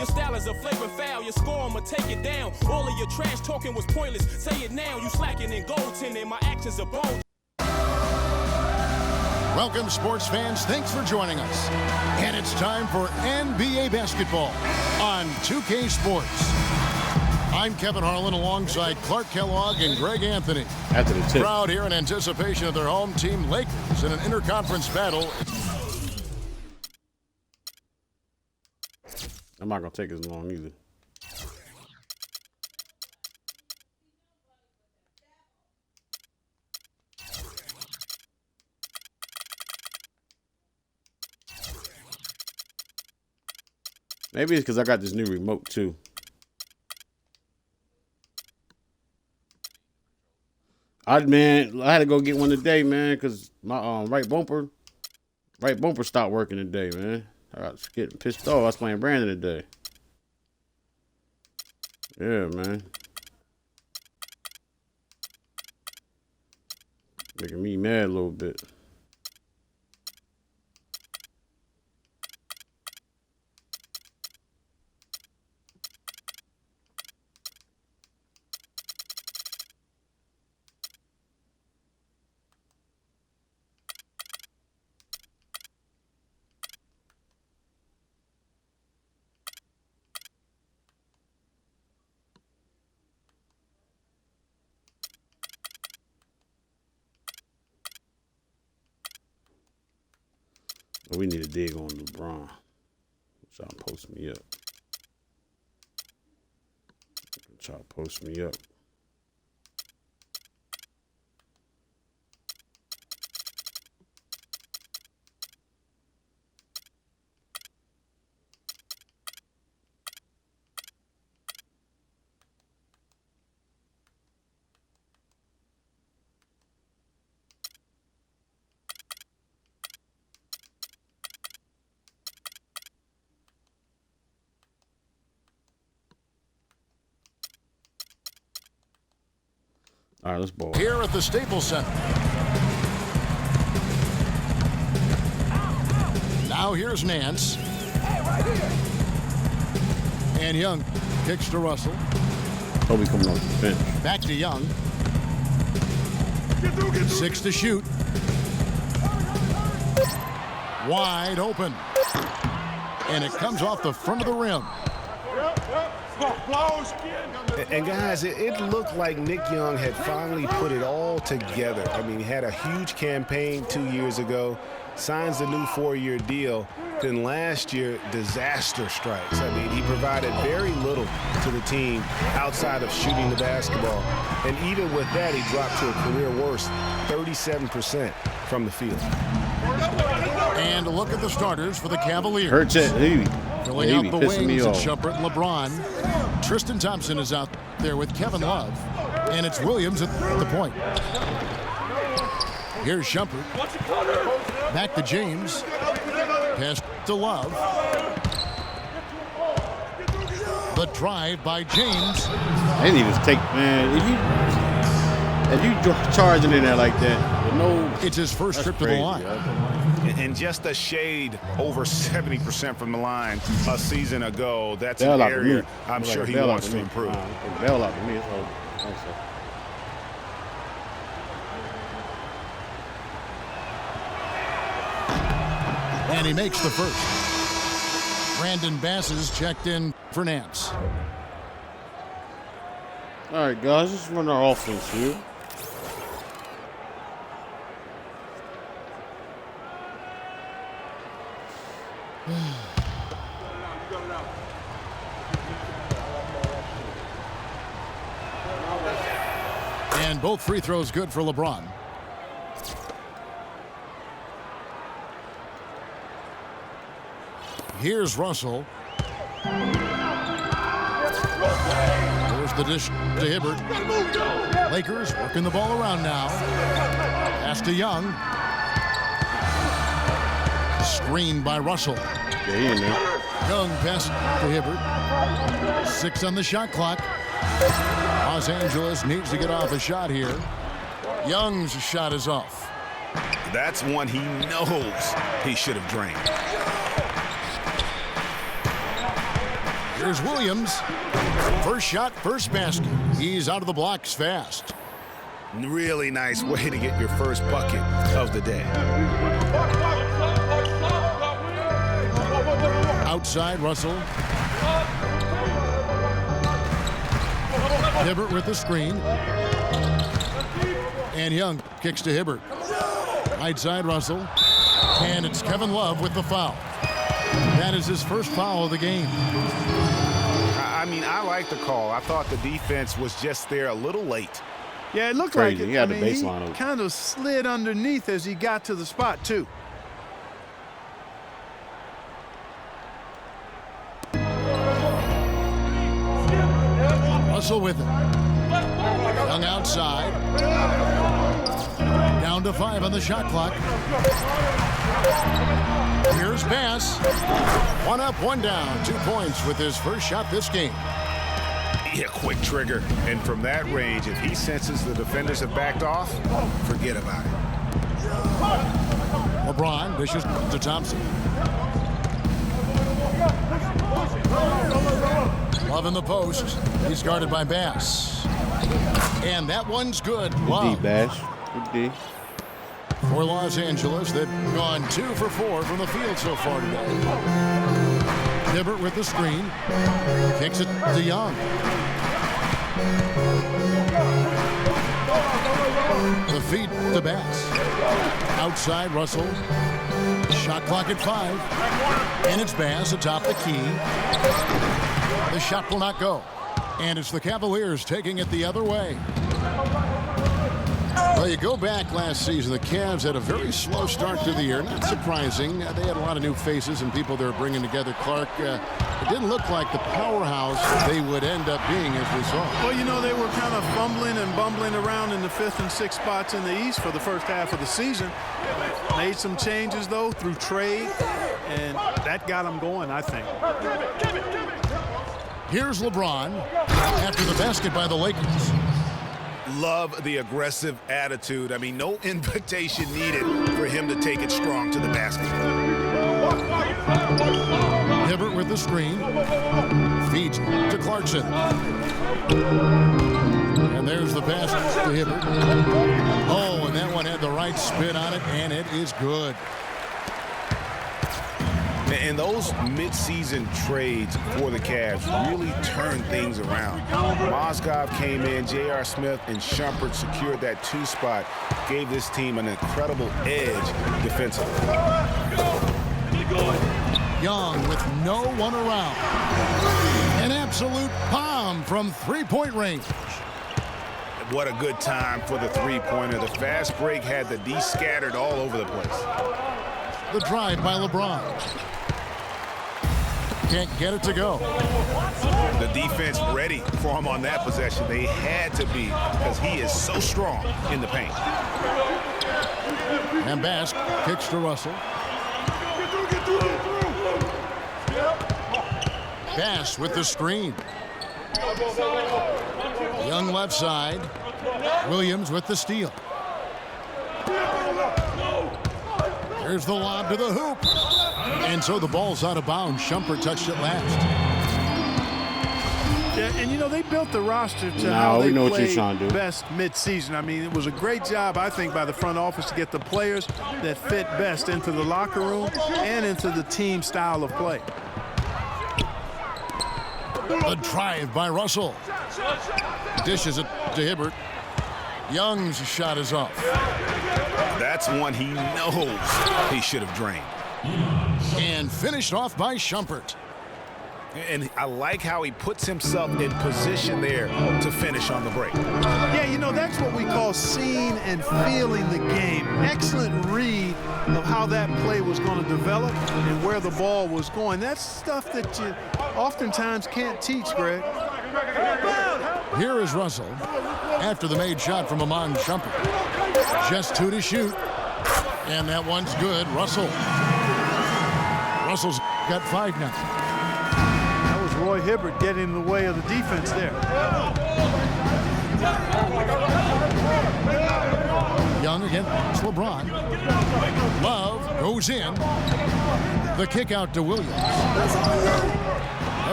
Your style is a flagrant foul. Your score, I'ma take it down. All of your trash talking was pointless. Say it now. You slacking in goaltending. My actions are bold. Welcome, sports fans. Thanks for joining us. And it's time for NBA basketball on 2K Sports. I'm Kevin Harlan alongside Clark Kellogg and Greg Anthony. After the tip. Crowd here in anticipation of their home team Lakers in an interconference battle. I'm not going to take as long either. Maybe it's because I got this new remote too. I had to go get one today, man, because my right bumper stopped working today, man. I was getting pissed off. I was playing Brandon today. Yeah, man. Making me mad a little bit. We need to dig on LeBron. Try to post me up. Try to post me up. All right, let's ball. Here at the Staples Center. Now here's Nance. And Young kicks to Russell. Toby coming off the bench. Back to Young. 6 to shoot. Wide open. And it comes off the front of the rim. And guys, it looked like Nick Young had finally put it all together. I mean, he had a huge campaign 2 years ago, signs a new 4-year deal. Then last year, disaster strikes. I mean, he provided very little to the team outside of shooting the basketball. And even with that, he dropped to a career worst, 37% from the field. And look at the starters for the Cavaliers. Hurts it. Filling out the wings at Shumpert and LeBron. Tristan Thompson is out there with Kevin Love. And it's Williams at the point. Here's Shumpert. Back to James. Pass to Love. The drive by James. They didn't even take, man. If you charging in there like that, with no. It's his first trip to the line. And just a shade over 70% from the line a season ago. That's an area I'm sure he wants to improve. Bail out to me. And he makes the first. Brandon Bass is checked in for Nance. All right, guys, let's run our offense here. And both free throws good for LeBron. Here's Russell. There's the dish to Hibbert. Lakers working the ball around now. Pass to Young. Screened by Russell. Yeah, he in there. Young pass to Hibbert. 6 on the shot clock. Los Angeles needs to get off a shot here. Young's shot is off. That's one he knows he should have drained. Here's Williams. First shot, first basket. He's out of the blocks fast. Really nice way to get your first bucket of the day. Outside, Russell. Hibbert with the screen. And Young kicks to Hibbert. Right side, Russell. And it's Kevin Love with the foul. That is his first foul of the game. I mean, I like the call. I thought the defense was just there a little late. Yeah, it looked Crazy. like it. He had the baseline he open. kind of slid underneath as he got to the spot, too. Russell with it. Young outside. Down to 5 on the shot clock. Here's Bass. 1 up, 1 down. 2 points with his first shot this game. Yeah, quick trigger. And from that range, if he senses the defenders have backed off, forget about it. LeBron dishes to Thompson. Love in the post. He's guarded by Bass. And that one's good. Good Love. D, Bash. Good D. For Los Angeles, they've gone 2 for 4 from the field so far today. Hibbert with the screen. Kicks it to Young. The feed to Bass. Outside, Russell. Shot clock at 5. And it's Bass atop the key. The shot will not go. And it's the Cavaliers taking it the other way. Well, you go back last season, the Cavs had a very slow start to the year. Not surprising. They had a lot of new faces and people they were bringing together. Clark, it didn't look like the powerhouse they would end up being as we saw. Well, you know, they were kind of fumbling and bumbling around in the 5th and 6th spots in the East for the first half of the season. Made some changes, though, through trade, and that got them going, I think. Here's LeBron after the basket by the Lakers. Love the aggressive attitude. I mean, no invitation needed for him to take it strong to the basket. Hibbert with the screen. Feeds to Clarkson. And there's the pass to Hibbert. Oh, and that one had the right spin on it, and it is good. And those midseason trades for the Cavs really turned things around. Mozgov came in, J.R. Smith and Shumpert secured that 2 spot, gave this team an incredible edge defensively. Young with no one around. An absolute bomb from 3-point range. What a good time for the three-pointer. The fast break had the D scattered all over the place. The drive by LeBron. Can't get it to go. The defense ready for him on that possession. They had to be because he is so strong in the paint. And Bass kicks to Russell. Bass with the screen. Young left side. Williams with the steal. Here's the lob to the hoop. And so the ball's out of bounds. Shumpert touched it last. Yeah, and you know, they built the roster to how they know what play you're trying to do. best mid-season. I mean, it was a great job, I think, by the front office to get the players that fit best into the locker room and into the team style of play. The drive by Russell. Dishes it to Hibbert. Young's shot is off. That's one he knows he should have drained. And finished off by Shumpert. And I like how he puts himself in position there to finish on the break. Yeah, you know, that's what we call seeing and feeling the game. Excellent read of how that play was going to develop and where the ball was going. That's stuff that you oftentimes can't teach, Greg. Here is Russell after the made shot from Amon Shumpert. Just 2 to shoot. And that one's good. Russell's got 5 now. That was Roy Hibbert getting in the way of the defense there. Young against LeBron. Love goes in. The kick out to Williams.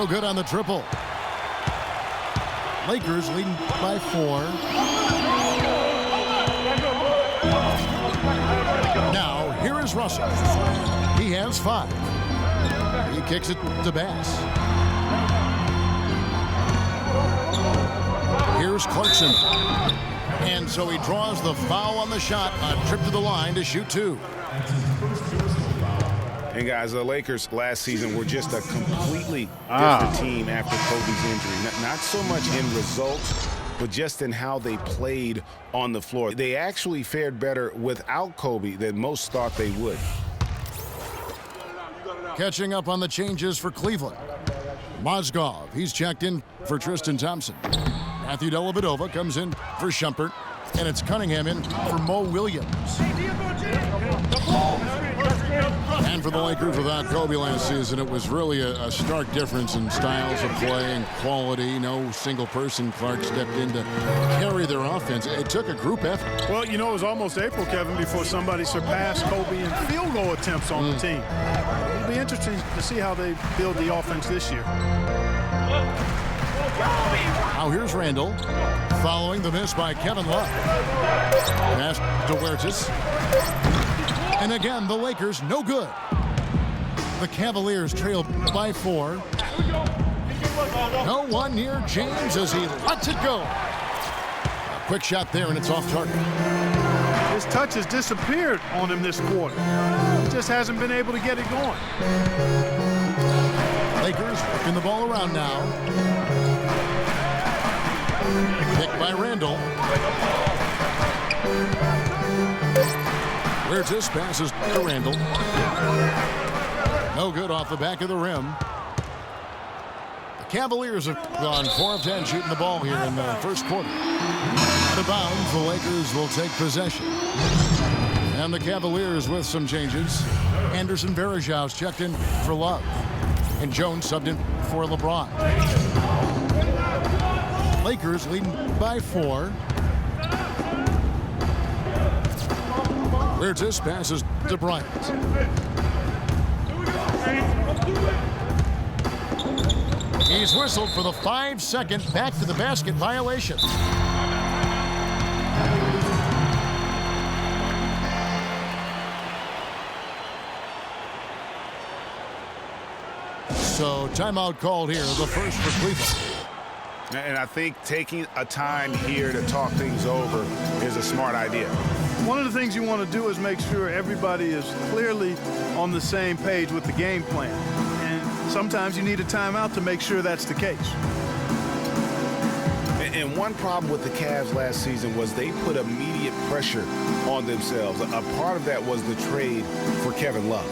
No good on the triple. Lakers leading by 4. Now, here is Russell. He has 5. He kicks it to Bass. Here's Clarkson. And so he draws the foul on the shot. A trip to the line to shoot 2. And guys, the Lakers last season were just a completely different team after Kobe's injury. Not so much in results, but just in how they played on the floor. They actually fared better without Kobe than most thought they would. Catching up on the changes for Cleveland. Mozgov, he's checked in for Tristan Thompson. Matthew Dellavedova comes in for Shumpert. And it's Cunningham in for Mo Williams. And for the Lakers without Kobe last season, it was really a stark difference in styles of play and quality. No single person. Clark stepped in to carry their offense. It took a group effort. Well, you know, it was almost April, Kevin, before somebody surpassed Kobe in field goal attempts on the team. It'll be interesting to see how they build the offense this year. Now here's Randall, following the miss by Kevin Love. Pass to Huertas. And again, the Lakers no good. The Cavaliers trail by 4. No one near James as he lets it go. A quick shot there, and it's off target. His touch has disappeared on him this quarter. He just hasn't been able to get it going. Lakers working the ball around now. Picked by Randall. Huertas passes to Randall. No good off the back of the rim. The Cavaliers have gone 4 of 10 shooting the ball here in the first quarter. Out of bounds, the Lakers will take possession. And the Cavaliers with some changes. Anderson Varejau's checked in for Love. And Jones subbed in for LeBron. Lakers leading by 4. Huertas passes to Bryant. He's whistled for the 5-second back to the basket violation. So timeout called here, the first for Cleveland. And I think taking a time here to talk things over is a smart idea. One of the things you want to do is make sure everybody is clearly on the same page with the game plan. And sometimes you need a timeout to make sure that's the case. And one problem with the Cavs last season was they put immediate pressure on themselves. A part of that was the trade for Kevin Love.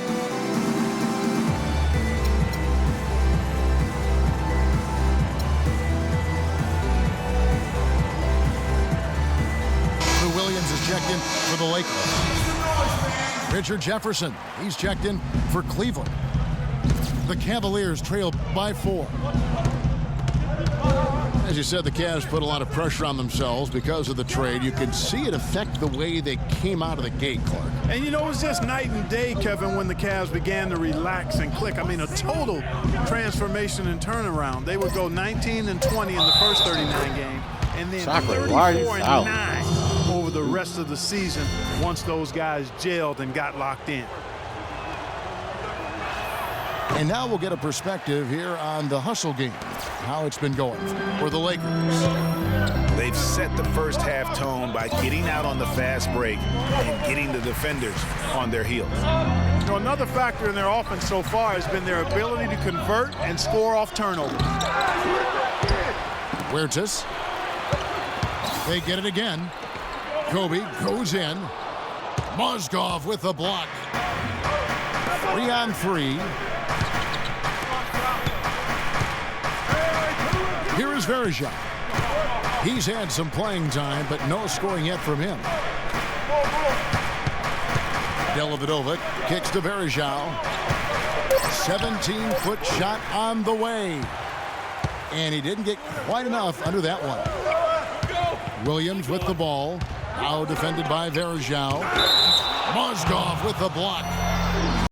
Williams is checked in for the Lakers. Richard Jefferson, he's checked in for Cleveland. The Cavaliers trail by 4. As you said, the Cavs put a lot of pressure on themselves because of the trade. You could see it affect the way they came out of the gate, Clark. And you know, it was just night and day, Kevin, when the Cavs began to relax and click. I mean, a total transformation and turnaround. They would go 19-20 in the first 39 games, and then 34-9 over the rest of the season once those guys gelled and got locked in. And now we'll get a perspective here on the hustle game, how it's been going for the Lakers. They've set the first half tone by getting out on the fast break and getting the defenders on their heels. You know, another factor in their offense so far has been their ability to convert and score off turnovers. Huertas. They get it again. Kobe goes in. Mozgov with the block. 3-on-3. Here is Varejao. He's had some playing time, but no scoring yet from him. Dellavedova kicks to Varejao. 17-foot shot on the way. And he didn't get quite enough under that one. Williams with the ball. Now defended by Varejao. Mozgov with the block.